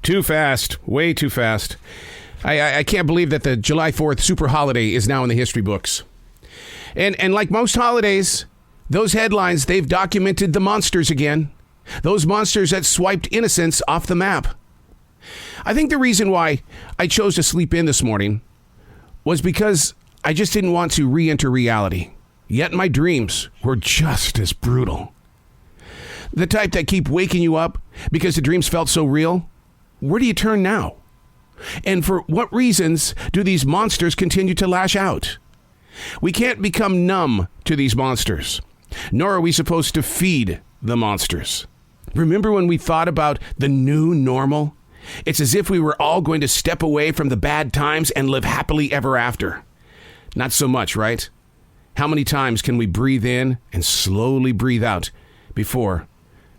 Too fast. Way too fast. I can't believe that the July 4th super holiday is now in the history books. And like most holidays, those headlines, they've documented the monsters again. Those monsters that swiped innocence off the map. I think the reason why I chose to sleep in this morning was because I just didn't want to re-enter reality. Yet my dreams were just as brutal. The type that keep waking you up because the dreams felt so real. Where do you turn now? And for what reasons do these monsters continue to lash out? We can't become numb to these monsters, nor are we supposed to feed the monsters. Remember when we thought about the new normal? It's as if we were all going to step away from the bad times and live happily ever after. Not so much, right? How many times can we breathe in and slowly breathe out before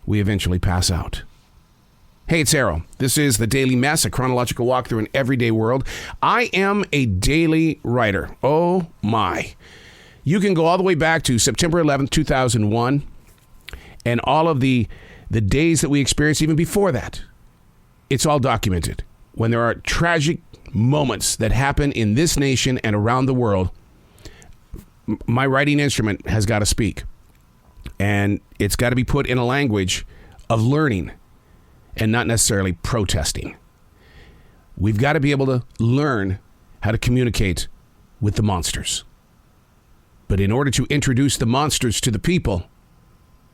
we eventually pass out? Hey, it's Arrow. This is The Daily Mess, a chronological walk through an everyday world. I am a daily writer. Oh, my. You can go all the way back to September 11th, 2001, and all of the days that we experienced even before that. It's all documented. When there are tragic moments that happen in this nation and around the world, my writing instrument has got to speak. And it's got to be put in a language of learning and not necessarily protesting. We've got to be able to learn how to communicate with the monsters. But in order to introduce the monsters to the people,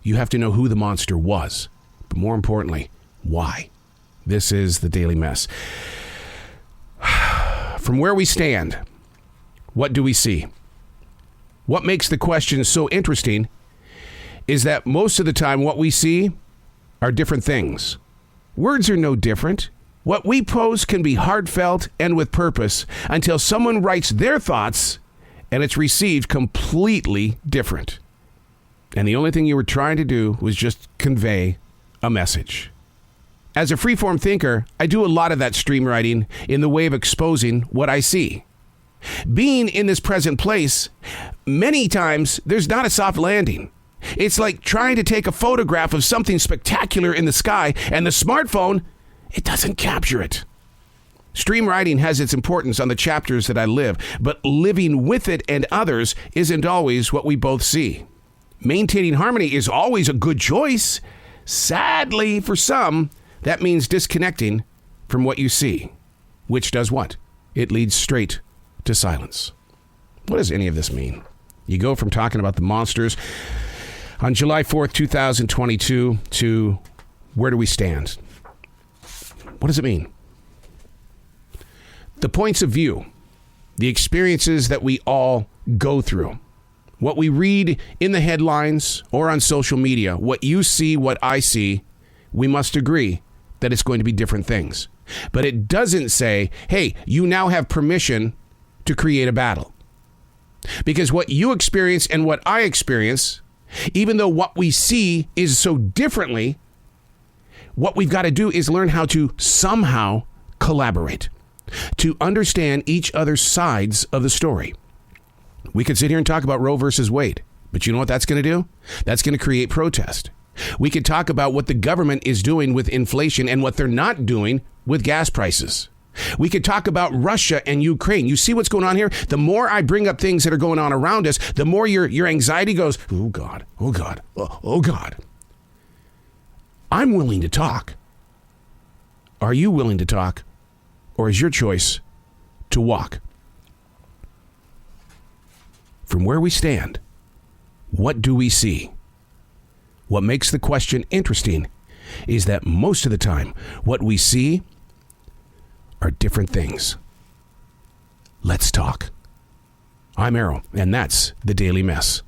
you have to know who the monster was. But more importantly, why. This is The Daily Mess. From where we stand, what do we see? What makes the question so interesting is that most of the time what we see are different things. Words are no different. What we post can be heartfelt and with purpose until someone writes their thoughts and it's received completely different. And the only thing you were trying to do was just convey a message. As a freeform thinker, I do a lot of that stream writing in the way of exposing what I see. Being in this present place, many times there's not a soft landing. It's like trying to take a photograph of something spectacular in the sky, and the smartphone, it doesn't capture it. Stream writing has its importance on the chapters that I live, but living with it and others isn't always what we both see. Maintaining harmony is always a good choice. Sadly, for some, that means disconnecting from what you see, which does what? It leads straight to silence. What does any of this mean? You go from talking about the monsters on July 4th, 2022 to where do we stand? What does it mean? The points of view, the experiences that we all go through, what we read in the headlines or on social media, what you see, what I see, we must agree that it's going to be different things. But it doesn't say, hey, you now have permission to create a battle. Because what you experience and what I experience, even though what we see is so differently, what we've got to do is learn how to somehow collaborate, to understand each other's sides of the story. We could sit here and talk about Roe versus Wade, but you know what that's going to do? That's going to create protest. We could talk about what the government is doing with inflation and what they're not doing with gas prices. We could talk about Russia and Ukraine. You see what's going on here? The more I bring up things that are going on around us, the more your anxiety goes, oh God, oh God, oh God. I'm willing to talk. Are you willing to talk? Or is your choice to walk? From where we stand, what do we see? What makes the question interesting is that most of the time, what we see are different things. Let's talk. I'm Arrow, and that's The Daily Mess.